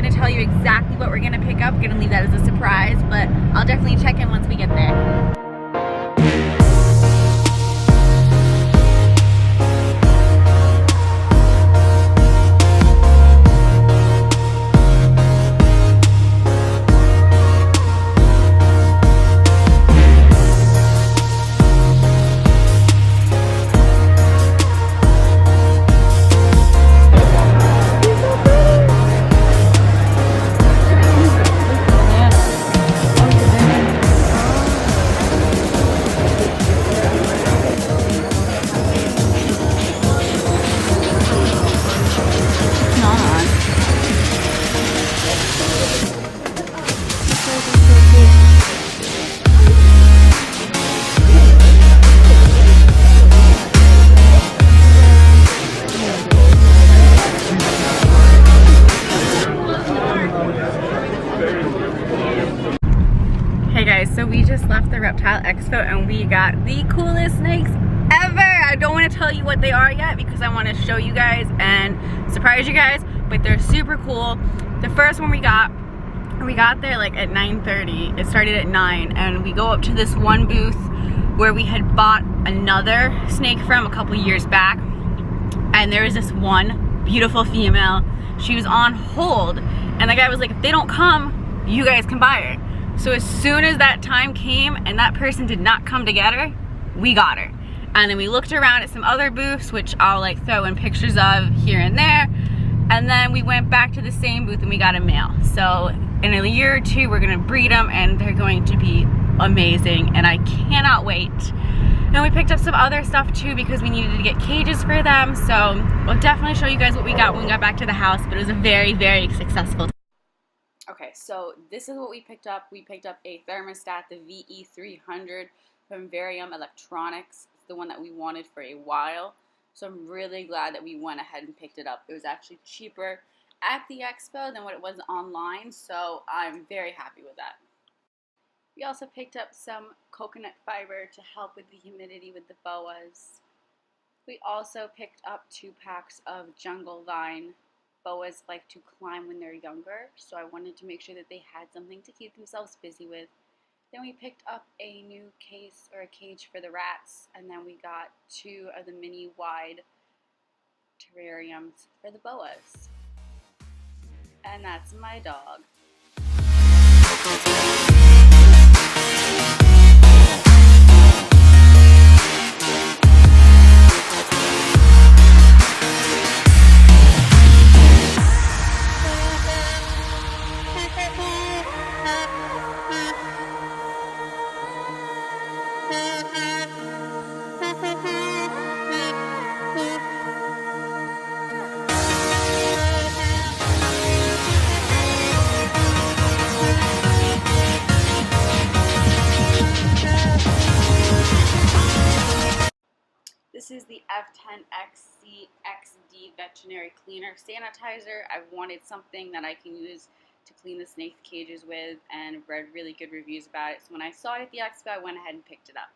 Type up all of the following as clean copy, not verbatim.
going to tell you exactly what we're going to pick up. We're going to leave that as a surprise, but I'll definitely check in once we get there. So we just left the Reptile Expo and we got the coolest snakes ever. I don't want to tell you what they are yet because I want to show you guys and surprise you guys, but they're super cool. The first one we got there like at 9:30. It started at 9 and we go up to this one booth where we had bought another snake from a couple years back, and there was this one beautiful female. She was on hold and the guy was like, if they don't come, you guys can buy her. So as soon as that time came and that person did not come to get her, we got her. And then we looked around at some other booths, which I'll like throw in pictures of here and there. And then we went back to the same booth and we got a male. So in a year or two, we're gonna breed them and they're going to be amazing. And I cannot wait. And we picked up some other stuff too because we needed to get cages for them. So we'll definitely show you guys what we got when we got back to the house, but it was a very, very successful time. Okay, so this is what we picked up. We picked up a thermostat, the VE300 from Varium Electronics. It's the one that we wanted for a while. So I'm really glad that we went ahead and picked it up. It was actually cheaper at the expo than what it was online, so I'm very happy with that. We also picked up some coconut fiber to help with the humidity with the boas. We also picked up 2 packs of jungle vine. Boas like to climb when they're younger, so I wanted to make sure that they had something to keep themselves busy with. Then we picked up a new case or a cage for the rats, and then we got 2 of the mini wide terrariums for the boas. And that's my dog. This is the F10XC XD Veterinary Cleaner Sanitizer. I wanted something that I can use to clean the snake cages with, and I've read really good reviews about it. So when I saw it at the expo, I went ahead and picked it up.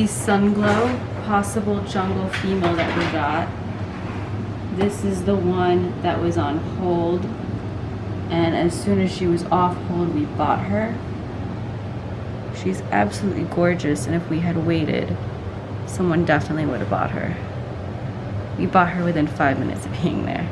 Sunglow possible jungle female that we got. This is the one that was on hold, and as soon as she was off hold, we bought her. She's absolutely gorgeous, and if we had waited, someone definitely would have bought her. We bought her within 5 minutes of being there.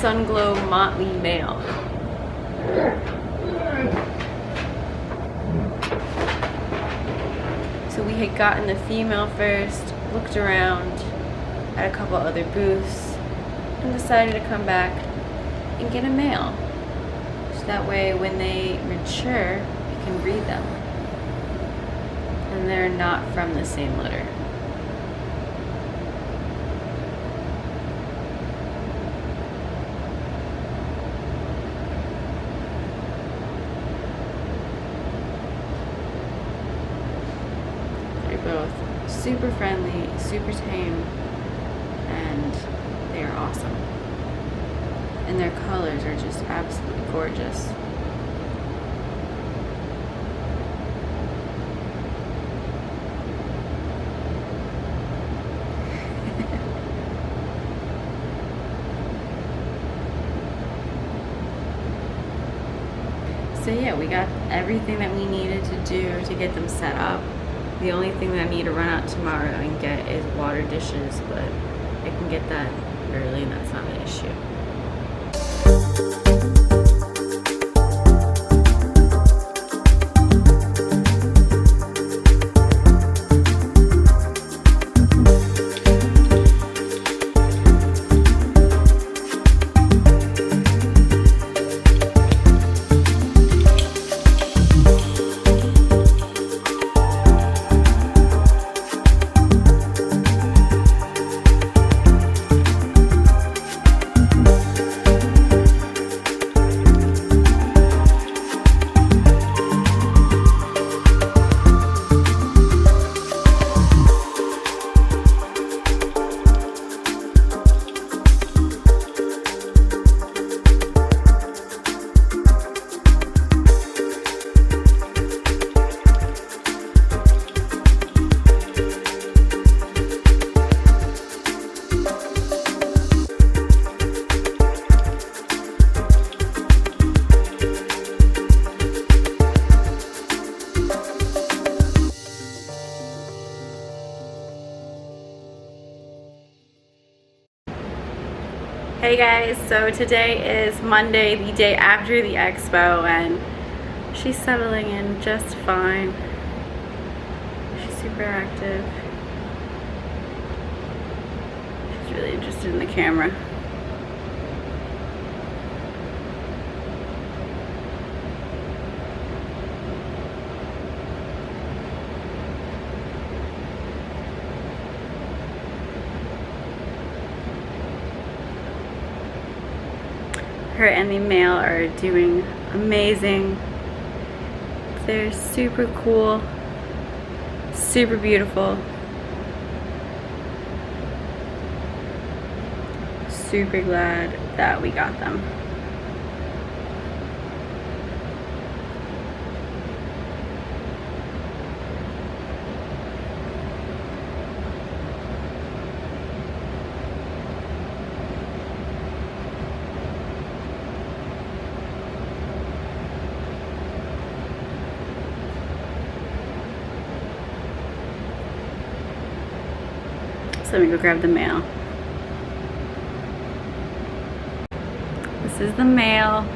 Sunglow Motley male. So we had gotten the female first, looked around at a couple other booths, and decided to come back and get a male. So that way when they mature, we can breed them. And they're not from the same litter. Both super friendly, super tame, and they are awesome. And their colors are just absolutely gorgeous. So yeah, we got everything that we needed to do to get them set up. The only thing that I need to run out tomorrow and get is water dishes, but I can get that early and that's not an issue. Hey guys, so today is Monday, the day after the expo, and she's settling in just fine. She's super active. She's really interested in the camera. Her and the male are doing amazing. They're super cool, super beautiful, super glad that we got them. So let me go grab the male. This is the male.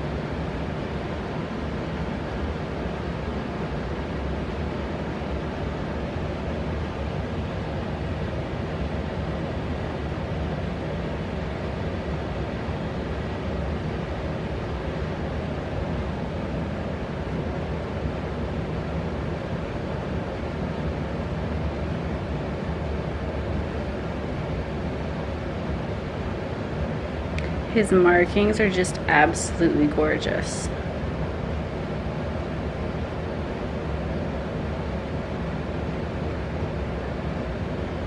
His markings are just absolutely gorgeous.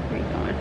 Where are you going?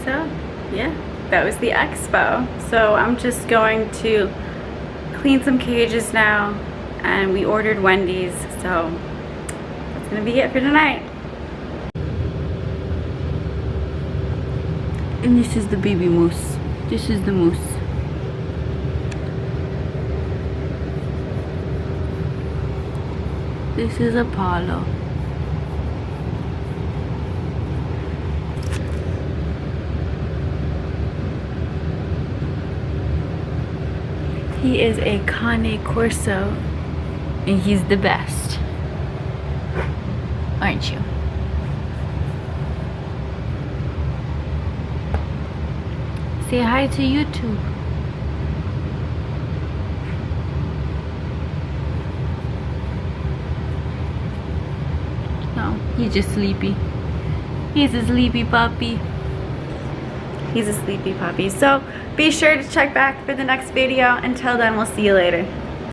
So yeah, that was the expo. So I'm just going to clean some cages now, and we ordered Wendy's, so that's gonna be it for tonight. And this is the baby moose. This is the moose. This is Apollo. He is a Cane Corso, and he's the best, aren't you? Say hi to YouTube. No, he's just sleepy. He's a sleepy puppy. He's a sleepy puppy. So be sure to check back for the next video. Until then, we'll see you later.